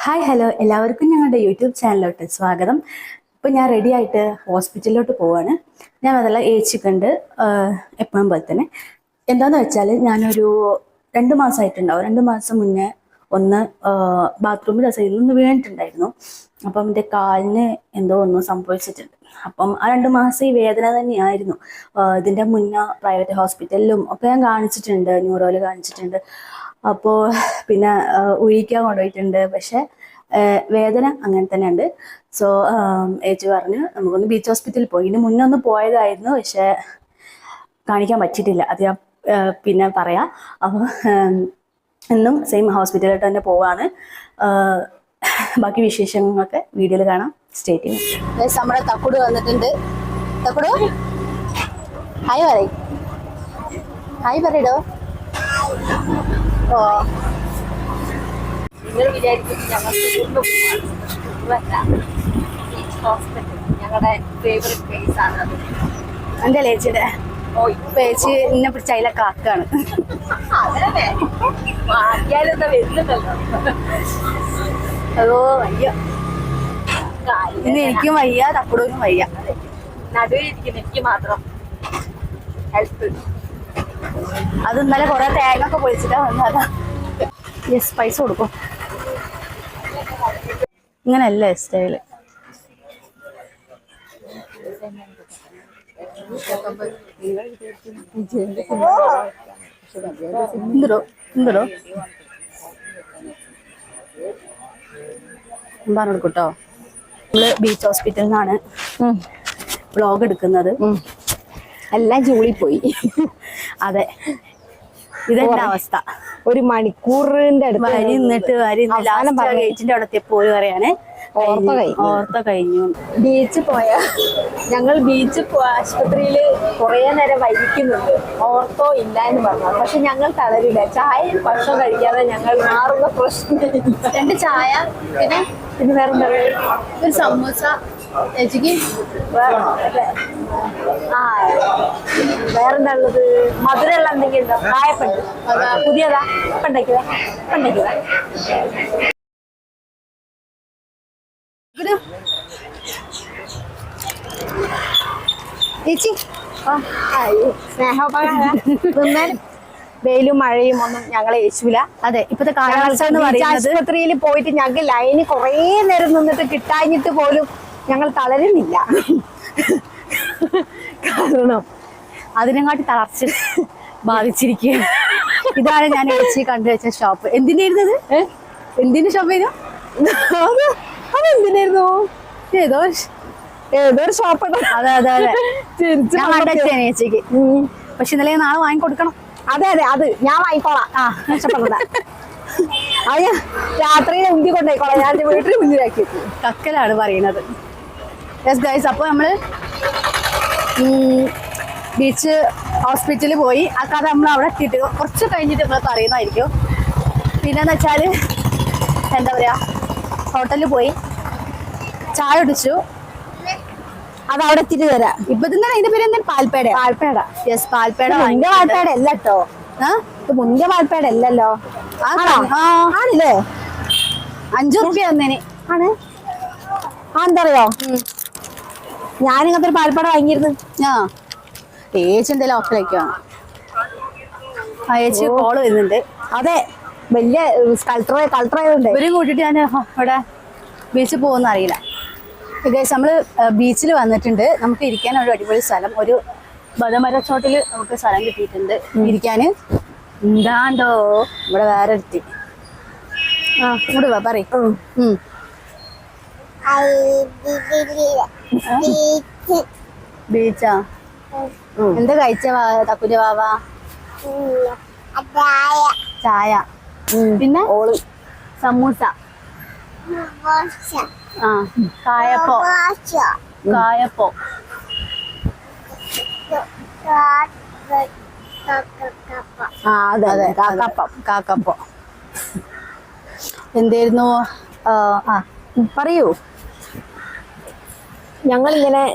Hi hello എല്ലാവർക്കും ഞങ്ങളുടെ YouTube ചാനലിലോട്ട് സ്വാഗതം. ഇപ്പോൾ ഞാൻ റെഡി ആയിട്ട് ഹോസ്പിറ്റലിലോട്ട് പോവാണ്. ഞാൻ അതല്ല ഏച്ചി കണ്ട് എപ്പോഴും പോലെ തന്നെ. എന്താണെന്ന് വെച്ചാൽ ഞാനൊരു 2 മാസമായിട്ടുണ്ടാവും. 2 മാസം മുന്നേ ഒന്ന് ബാത്റൂമിൽ സൈഡിൽ നിന്ന് വീണിട്ടുണ്ടായിരുന്നു. അപ്പം എൻ്റെ കാലിന് എന്തോ ഒന്നും സംഭവിച്ചിട്ടുണ്ട്. അപ്പം ആ 2 മാസം ഈ വേദന തന്നെയായിരുന്നു. ഇതിൻ്റെ മുന്നേ പ്രൈവറ്റ് ഹോസ്പിറ്റലിലും ഒക്കെ ഞാൻ കാണിച്ചിട്ടുണ്ട്, ന്യൂറോയിൽ കാണിച്ചിട്ടുണ്ട്. അപ്പോൾ പിന്നെ ഉഴിക്കാൻ കൊണ്ടുപോയിട്ടുണ്ട്. പക്ഷെ വേദന അങ്ങനെ തന്നെ ഉണ്ട്. സോ ഏച്ചി പറഞ്ഞു നമുക്കൊന്ന് ബീച്ച് ഹോസ്പിറ്റലിൽ പോയി. ഇതിന് മുന്നേ ഒന്ന് പോയതായിരുന്നു, പക്ഷെ കാണിക്കാൻ പറ്റിയിട്ടില്ല. അത് ഞാൻ പിന്നെ പറയാം. അപ്പോൾ എന്നും സെയിം ഹോസ്പിറ്റലിലോട്ട് തന്നെ പോവാണ്. ബാക്കി വിശേഷങ്ങളൊക്കെ വീഡിയോയിൽ കാണാം. സ്റ്റേ ചെയ്യും. നമ്മുടെ തക്കുട് വന്നിട്ടുണ്ട്. തക്കുടു ഹായ് പറയും. ഹായ് പറയടോ. ഓ നിങ്ങൾ വിചാരിക്കും ഞങ്ങളുടെ ഫേവറേറ്റ് പ്ലേസ് ആണ്. എൻ്റെ ചേച്ചിയുടെ ചേച്ചി എന്നെ പിടിച്ച അതിലൊക്കെ ആക്കാണ്. ആക്കിയാലെന്താ വരുന്നുണ്ടല്ലോ. അതോ വയ്യ, ഇന്ന് എനിക്കും വയ്യ, തക്കുടൂനും വയ്യ. നടുവിലിരിക്കുന്ന എനിക്ക് മാത്രം ഹെൽത്ത്. അത് ഇന്നലെ കുറെ തേങ്ങ ഒക്കെ പൊളിച്ചിട്ടാ വന്നതാ. യെസ്, പൈസ കൊടുക്കും. ഇങ്ങനല്ലേ സ്റ്റൈല്. എന്തോ എന്തോ പറഞ്ഞെടുക്കൂട്ടോ. നമ്മള് ബീച്ച് ഹോസ്പിറ്റലിൽ നിന്നാണ് വ്ളോഗ് എടുക്കുന്നത്. എല്ലാം ജോളി പോയി. അതെ, ഇതെന്റെ അവസ്ഥ. 1 മണിക്കൂറിന്റെ അടുത്ത് വരി നിന്നിട്ട് ഗേറ്റിന്റെ അവിടെ എത്തിയപ്പോൾ പറയാണ് ഓർത്ത കഴിഞ്ഞു. ബീച്ചിൽ ഞങ്ങൾ ആശുപത്രിയിൽ കുറെ നേരം വൈകിക്കുന്നുണ്ട്. ഓർത്തോ ഇല്ല എന്ന് പറഞ്ഞു. പക്ഷെ ഞങ്ങൾ തളരില്ല. ചായ ഭക്ഷണം കഴിക്കാതെ ഞങ്ങൾ മാറുന്ന പ്രശ്നം. 2 ചായ, പിന്നെ വേറെന്താ, ഒരു സമൂസ ചേച്ചിക്ക്. വേറെന്താ ഉള്ളത്? മധുരമുള്ള എന്തെങ്കിലും ഉണ്ടോ? കായപ്പണ്ട് പുതിയതാ പണ്ടേക്കുവാ. ചേച്ചി സ്നേഹോപകാരം. വെയിലും മഴയും ഒന്നും ഞങ്ങളെ യേശുവില്ല. അതെ, ഇപ്പത്തെ കാലാവസ്ഥ എന്ന് പറയുന്നത്. ആശുപത്രിയിൽ പോയിട്ട് ഞങ്ങൾക്ക് ലൈന് കുറേ നേരം നിന്നിട്ട് കിട്ടാഞ്ഞിട്ട് പോലും ഞങ്ങൾ തളരുന്നില്ല. കാരണം അതിനെക്കാട്ടി തളർച്ച ബാധിച്ചിരിക്കുക. ഇതാണ് ഞാൻ ഏച്ചി കണ്ടുവച്ച ഷോപ്പ്. എന്തിനായിരുന്നത്? എന്തിന്റെ ഷോപ്പായിരുന്നു? അതെന്തിനായിരുന്നു? ഏതോ ഷോപ്പ്. അതെ അതെ അതെ, ഞാൻ കണ്ടുവച്ചാണ് ചേച്ചിക്ക്. പക്ഷെ ഇന്നലെ നാളെ വാങ്ങിക്കൊടുക്കണം. അതെ അതെ, അത് ഞാൻ വാങ്ങിക്കോളാം. ഇഷ്ടപ്പെടുന്നത് അത് ഞാൻ രാത്രിയിൽ ഉന്തി കൊണ്ടുപോയിക്കോളാം. ഞാൻ വീട്ടിൽ മുന്നിലാക്കി കക്കലാണ് പറയണത്. യെസ് ഗൈസ്, അപ്പോൾ നമ്മള് ബീച്ച് ഹോസ്പിറ്റലിൽ പോയി. ആ കഥ നമ്മൾ അവിടെ എത്തിയിട്ട് കുറച്ച് കഴിഞ്ഞിട്ട് നമ്മൾ പറയുന്നതായിരിക്കും. പിന്നെന്ന് വെച്ചാൽ എന്താ പറയാ, ഹോട്ടലിൽ പോയി ചായ കുടിച്ചു. അത് അവിടെ എത്തിയിട്ട് തരാം. ഇപ്പൊ തന്നെ അതിന്റെ പേര് എന്താ? പാൽപ്പേട. പാൽപ്പേട. യെസ്, പാൽപ്പേട. മുന്തിയ പാൽപ്പേട അല്ല കേട്ടോ. ഇത് മുന്തിയ പാൽപ്പേട അല്ലല്ലോ. ആണല്ലേ? 5 റുപ്യ തന്നേന് ആണ്. എന്താ അറിയോ, ഞാനിങ്ങനത്തെ ഒരു പാൽപ്പേട വാങ്ങിയിരുന്നു. ഏച്ചി എന്തെങ്കിലും ഓഫിലേക്കാണ്. ഏച്ചി കോള് വരുന്നുണ്ട്. അതെ, വലിയ കളക്ടറായതുകൊണ്ട് ഇവരും കൂട്ടിട്ട് ഞാൻ ഇവിടെ ബീച്ചിൽ പോകുന്ന അറിയില്ല. നമ്മള് ബീച്ചിൽ വന്നിട്ടുണ്ട്. നമുക്ക് ഇരിക്കാൻ ഒരു അടിപൊളി സ്ഥലം, ഒരു ബദമരച്ചോട്ടിൽ നമുക്ക് സ്ഥലം കിട്ടിയിട്ടുണ്ട് ഇരിക്കാന്. എന്താണ്ടോ ഇവിടെ വേറെ എടുത്തി. ഇങ്ങോട്ട് വാ, പറയും. ബീച്ചാ? എന്താ കഴിച്ച തക്കുന്റെ വാവ? ചായ, പിന്നെ സമൂസ, കായപ്പോ. അതെ അതെ, കാക്കപ്പോ. എന്തായിരുന്നു? പറയൂ.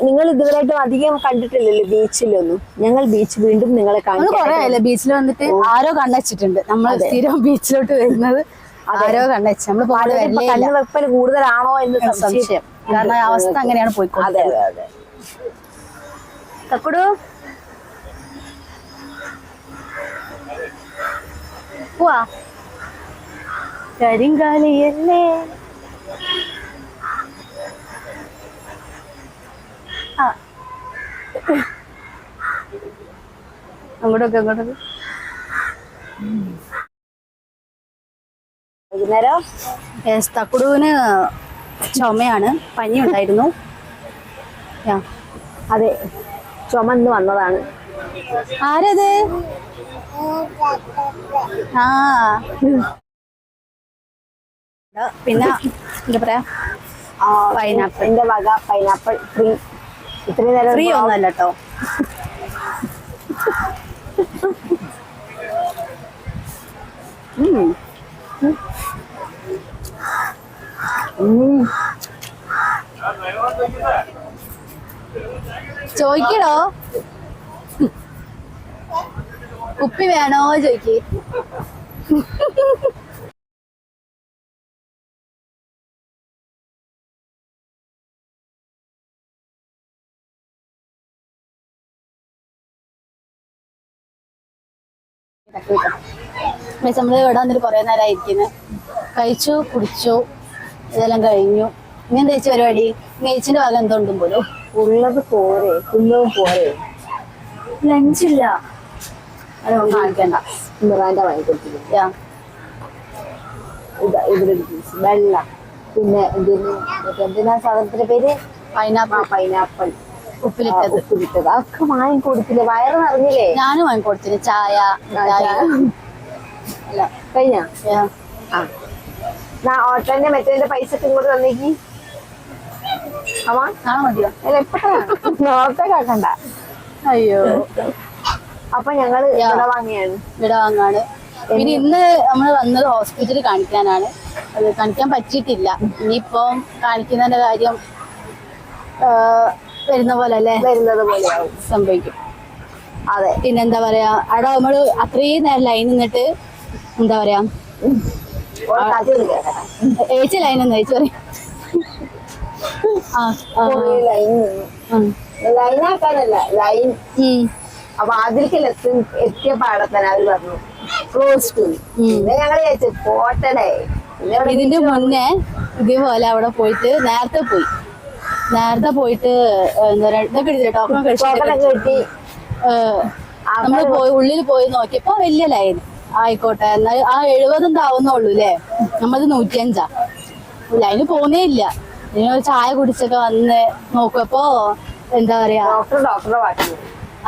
നിങ്ങൾ ഇതുവരെയായിട്ടും അധികം കണ്ടിട്ടില്ലല്ലോ ബീച്ചിലൊന്നും. ഞങ്ങൾ ബീച്ച് വീണ്ടും നിങ്ങളെ കാണില്ല. ബീച്ചിൽ വന്നിട്ട് ആരോ കണ്ടുവച്ചിട്ടുണ്ട്. നമ്മൾ സ്ഥിരം ബീച്ചിലോട്ട് വരുന്നത് ആരോ കണ്ടുവെച്ച് നമ്മള് പോകുന്നത് കണ്ണ് വെപ്പൽ കൂടുതലാണോ എന്ന് സംശയം. കാരണം അവസ്ഥ അങ്ങനെയാണ് പോയിക്കോ. അതെ അതെ അതെ. തക്കുടു പോവാ കരിങ്കാലിയല്ലേ. അങ്ങോട്ടൊക്കെ അങ്ങോട്ടൊക്കെ. വൈകുന്നേരം തക്കുടുവിന് ചുമയാണ്, പനി ഉണ്ടായിരുന്നു. അതെ, ചുമന്ന് വന്നതാണ്. ആരത്? ആ പിന്നെ എന്താ പറയാ, പൈനാപ്പിൾ. എന്റെ വക പൈനാപ്പിൾ ഫ്രീ. ഇത്രയും നേരം ഫ്രീ ഒന്നല്ല കേട്ടോ. ചോദിക്കണോ കുപ്പി വേണോ ചോദിക്ക്. നമ്മള് ഇവിടെ വന്നിട്ട് കുറെ നേരം ഇരിക്കുന്നത്. കഴിച്ചു കുടിച്ചു ഇതെല്ലാം കഴിഞ്ഞു. ഇനി എന്താ ചേച്ചി പരിപാടി? ചേച്ചിന്റെ ഭാഗം എന്തുകൊണ്ടും പോലും ഉള്ളത് പോരെ, കുന്നവും പോരെ. ലഞ്ചില്ല, അതൊന്നും കാണിക്കണ്ട. മിറാന്റെ വാങ്ങി കൊടുത്തില്ല. ഇതാ ഇവിടെ വെള്ളം. പിന്നെ എന്തിനാ സാധനത്തിന്റെ പേര്? പൈനാപ്പിൾ. പൈനാപ്പിൾ ഉപ്പിലിട്ടത്. ഉപ്പിലിട്ടത് അതൊക്കെ വാങ്ങി കൊടുത്തില്ലേ? വയറ് നിറഞ്ഞില്ലേ? ഞാനും വാങ്ങി കൊടുത്തിന്. ചായ അല്ല കഴിഞ്ഞ ഓട്ടോന്റെ മറ്റേ പൈസ ഇങ്ങോട്ട് തന്നേക്ക്. നാളെ മതിയോ? അല്ല എപ്പോഴാണ്? നോർത്തേക്ക് ആക്കണ്ട. അയ്യോ. അപ്പൊ ഞങ്ങള് ഇവിടെ വാങ്ങിയാണ്. ഇവിടെ വാങ്ങാണ്. പിന്നെ ഇന്ന് നമ്മൾ വന്നത് ഹോസ്പിറ്റലിൽ കാണിക്കാനാണ്. അത് കാണിക്കാൻ പറ്റിയിട്ടില്ല. ഇനിയിപ്പം കാണിക്കുന്നതിന്റെ കാര്യം വരുന്ന പോലെ അല്ലേ, വരുന്നത് പോലെയാവും സംഭവിക്കും. അതെ. പിന്നെന്താ പറയാ, അവിടെ നമ്മള് അത്രയും നേരം ലൈൻ നിന്നിട്ട് എന്താ പറയാ, ഏച്ചി ലൈൻ എന്ന് ഏച്ചി പറയും. ലൈനാക്കാനല്ല, ലൈൻ. അപ്പൊ അതിലേക്ക് എത്തിയ പാടത്തന്നെ അവര് പറഞ്ഞു ക്ലോസ് ടു. പിന്നെ ഞങ്ങള് ചോദിച്ചു പോട്ടടേ. ഇതിന്റെ മുന്നേ ഇതേപോലെ അവിടെ പോയിട്ട് നേരത്തെ പോയിട്ട് എന്താ പറയാ, ഇതൊക്കെ എടുത്തില്ല, ടോക്കൺ കിട്ടി. നമ്മള് ഉള്ളിൽ പോയി നോക്കിയപ്പോ വലിയ ലൈൻ. ആയിക്കോട്ടെ എന്നാൽ ആ 70 ആവുന്നുള്ളൂ അല്ലേ, നമ്മളത് 105. ലൈന് പോന്നേ ഇല്ല. ചായ കുടിച്ചൊക്കെ വന്ന് നോക്കുമ്പോ എന്താ പറയാ,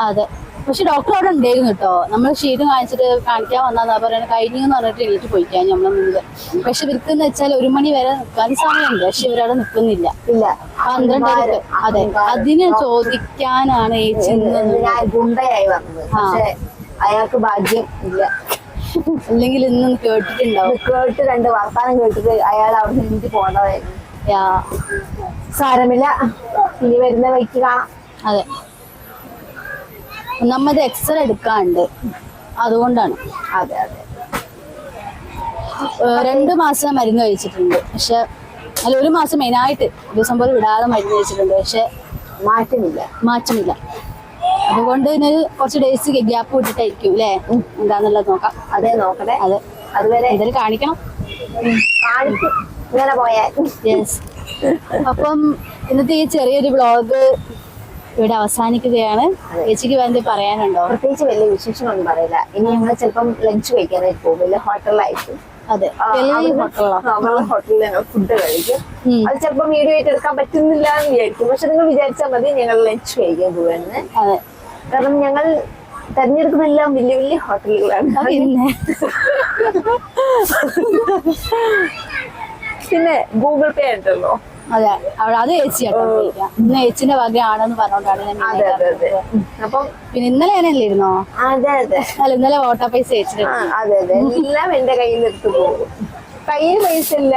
അതെ. പക്ഷെ ഡോക്ടർ അവിടെ ഉണ്ടായിരുന്നു കേട്ടോ. നമ്മൾ ഷീറ്റ് കാണിക്കാൻ വന്നാ പറയുന്നത് കഴിഞ്ഞെന്ന് പറഞ്ഞിട്ട് എണീറ്റ് പോയിക്കാൻ നമ്മളെ മുന്നിൽ. പക്ഷെ ഇവർക്കെന്ന് വെച്ചാൽ 1 മണി വരെ നിൽക്കാൻ സമയമുണ്ട്. പക്ഷെ ഇവരവിടെ നിൽക്കുന്നില്ല. 12. അതെ, അതിന് ചോദിക്കാനാണ് ഗുണ്ടയായി വന്നത്. പക്ഷെ അയാൾക്ക് ഭാഗ്യം ഇല്ല. അല്ലെങ്കിൽ ഇന്നും കേട്ടിട്ടുണ്ടാവും. കേട്ട് 2 വർത്താനം കേട്ടിട്ട് അയാൾ അവിടെ നിന്ന് പോകേണ്ടതായിരുന്നു. സാരമില്ല, ഇനി വരുന്ന വഴിക്ക് കാണാം. അതെ, ഒന്നാമത് എക്സ്റേ എടുക്കാണ്ട്, അതുകൊണ്ടാണ്. അതെ അതെ. 2 മാസം മരുന്ന് കഴിച്ചിട്ടുണ്ട്. പക്ഷെ അല്ല, 1 മാസം മെയിനായിട്ട് ദിവസം പോലെ വിടാതെ മരുന്ന് കഴിച്ചിട്ടുണ്ട്. പക്ഷെ മാറ്റമില്ല. അതുകൊണ്ട് ഇനി കുറച്ച് ഡേയ്സ് ഗ്യാപ്പ് വിട്ടിട്ടായിരിക്കും അല്ലേ എന്താന്നുള്ളത് നോക്കാം. അതെ, നോക്കട്ടെ. അതെ, അതുവരെ എന്തായാലും കാണിക്കണം. ഇങ്ങനെ പോയാൽ. യെസ്. അപ്പം ഇന്നത്തെ ഈ ചെറിയൊരു വ്ളോഗ് ഇവിടെ അവസാനിക്കുകയാണ്. ചേച്ചിക്ക് വേണ്ടി പറയാനുണ്ടോ? പ്രത്യേകിച്ച് വലിയ വിശേഷമൊന്നും പറയില്ല. ഇനി ഞങ്ങൾ ചിലപ്പം ലഞ്ച് കഴിക്കാനായിട്ട് പോകും, വലിയ ഹോട്ടലിലായിരിക്കും. അതെ, ഹോട്ടലിൽ ഞങ്ങൾ ഫുഡ് കഴിക്കും. അത് ചിലപ്പോൾ വീഡിയോ ആയിട്ട് എടുക്കാൻ പറ്റുന്നില്ല എന്ന് വിചാരിക്കും. പക്ഷെ നിങ്ങൾ വിചാരിച്ചാൽ മതി ഞങ്ങൾ ലഞ്ച് കഴിക്കാൻ പോവാന്ന്. അതെ, കാരണം ഞങ്ങൾ തെരഞ്ഞെടുക്കുന്നതെല്ലാം വലിയ വലിയ ഹോട്ടലുകളാണ്. പിന്നെ ഗൂഗിൾ പേ ഉണ്ടല്ലോ. അതെ, അത് ചേച്ചിയാട്ടോ. ഇന്ന് ചേച്ചിന്റെ വകയാണെന്ന് പറഞ്ഞോണ്ടാണ് അപ്പം പിന്നെ ഇന്നലെ ഞാനല്ലായിരുന്നോ? അതെ അതെ. അല്ല, ഇന്നലെ ഓട്ടോ പൈസ ചേച്ചിട്ട്. അതെ അതെ, എല്ലാം എന്റെ കയ്യിൽ നിന്ന് എടുത്തു പോകും. കയ്യിൽ പൈസ ഇല്ല,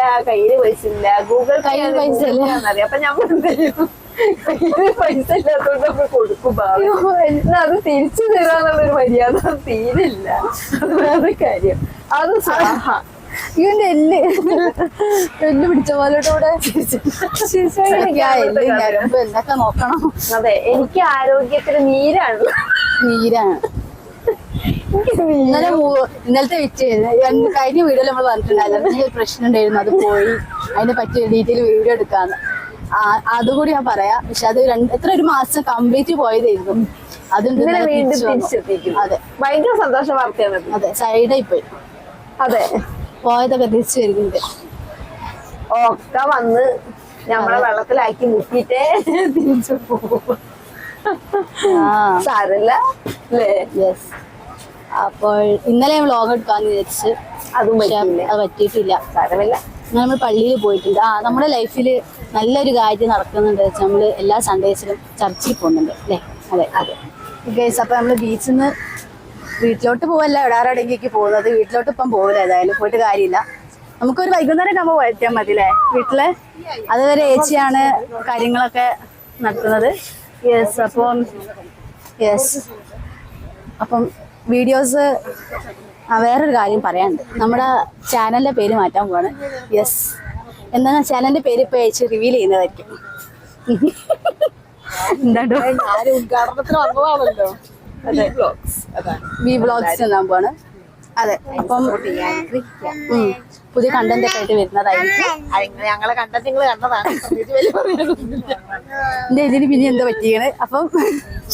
ഗൂഗിൾ കയ്യിൽ പൈസ ഇല്ല. അപ്പൊ നമ്മൾ കയ്യിൽ പൈസ ഇല്ലാത്തോണ്ട് നമ്മൾ കൊടുക്കും. എന്നാ അത് തിരിച്ചു തരാന്നുള്ളൊരു മര്യാദ തീരില്ല. അത് വേറെ കാര്യം. അത് ഇവന്റെ എല്ല് പിടിച്ച പോലെ കൂടെ ഞരമ്പ് എന്തൊക്കെ നോക്കണം. അതെ, എനിക്ക് ആരോഗ്യത്തിന് നീരാണ്. നീരാണ്. ഇന്നലത്തെ കഴിഞ്ഞ വീഡിയോയിൽ നമ്മൾ പറഞ്ഞിട്ടുണ്ടായിരുന്നു ഒരു പ്രശ്നം ഉണ്ടായിരുന്നു, അത് പോയി. അതിനെ പറ്റി ഡീറ്റെയിൽ വീഡിയോ എടുക്കാന്ന്. അതുകൂടി ഞാൻ പറയാം. പക്ഷെ അത് ഒരു മാസം കംപ്ലീറ്റ് പോയതായിരുന്നു. അത് അതെ, ഭയങ്കര സന്തോഷ വാർത്തയാണ്. അതെ, സൈഡായി പോയി. അതെ, പോയതൊക്കെ തിരിച്ചു വരുന്നുണ്ട്. ഒക്കെ വന്ന് നമ്മളെ വെള്ളത്തിലാക്കി മുക്കിട്ടേ തിരിച്ചു പോകും. സാരല്ല അല്ലേ? യെസ്. അപ്പോൾ ഇന്നലെ ഞാൻ വ്ലോഗ് എടുക്കാന്ന് വിചാരിച്ച് അത് പറ്റിയിട്ടില്ല. സാരമില്ല. നമ്മൾ പള്ളിയിൽ പോയിട്ടുണ്ട്. നമ്മുടെ ലൈഫിൽ നല്ലൊരു കാര്യം നടക്കുന്നുണ്ട്. നമ്മൾ എല്ലാ സൺഡേസിലും ചർച്ചിൽ പോകുന്നുണ്ട് അല്ലേ? അതെ അതെ ഗൈസ്. അപ്പോൾ നമ്മൾ ബീച്ചിൽ നിന്ന് വീട്ടിലോട്ട് പോവല്ല, എവിടാറടങ്ങിക്ക് പോകുന്നത്. വീട്ടിലോട്ട് ഇപ്പം പോകില്ല, ഏതായാലും പോയിട്ട് കാര്യമില്ല. നമുക്കൊരു വൈകുന്നേരം ആകുമ്പോൾ പോയാൽ മതി അല്ലേ വീട്ടില്. അതുവരെ ഏച്ചിയാണ് കാര്യങ്ങളൊക്കെ നടത്തുന്നത്. യെസ്. അപ്പം വീഡിയോസ് വേറൊരു കാര്യം പറയാനുണ്ട്. നമ്മുടെ ചാനലിന്റെ പേര് മാറ്റാൻ പോവാണ്. യെസ്. എന്താണ് ചാനലിന്റെ പേര് ഇപ്പൊ ഏച്ചി റിവീൽ ചെയ്യുന്നതായിരിക്കും. എന്താണ്ടോ ഉദ്ഘാടനത്തിന് വന്നതാണല്ലോ. വി വ്ളോഗ്സ് എന്നാൻ പോവാണ്. അതെ. അപ്പം പുതിയ കണ്ടന്റ് ഒക്കെ ആയിട്ട് വരുന്നതായിരിക്കും. ഞങ്ങളെ കണ്ടന്റ് നിങ്ങൾ കണ്ടതാണ്. എന്റെ ഇതിന് പിന്നെ എന്താ പറ്റിയത്? അപ്പം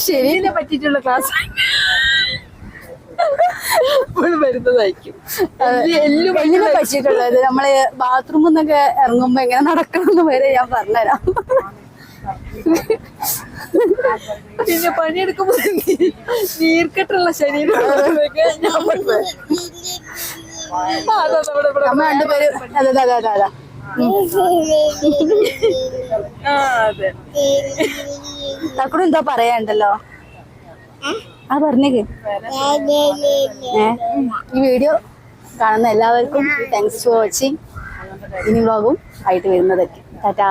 ശരിയെ പറ്റിയിട്ടുള്ള ക്ലാസ് വരുന്നതായിരിക്കും. എല്ലിനെ പറ്റിയിട്ടുള്ളത് നമ്മള് ബാത്റൂമിൽ നിന്നൊക്കെ ഇറങ്ങുമ്പോ എങ്ങനെ നടക്കണം വരെ ഞാൻ പറഞ്ഞുതരാം. പിന്നെ പണിയെടുക്കുമ്പോ നീർക്കെട്ടുള്ള ശരീരം നമ്മൾ രണ്ടുപേര് അതെ തക്കടും എന്തോ പറയാണ്ടല്ലോ. പറഞ്ഞേക്ക്. ഈ വീഡിയോ കാണുന്ന എല്ലാവർക്കും താങ്ക്സ് ഫോർ വാച്ചിങ്. ഇനി വ്ളോഗും ആയിട്ട് വരുന്നതൊക്കെ. ടാറ്റാ.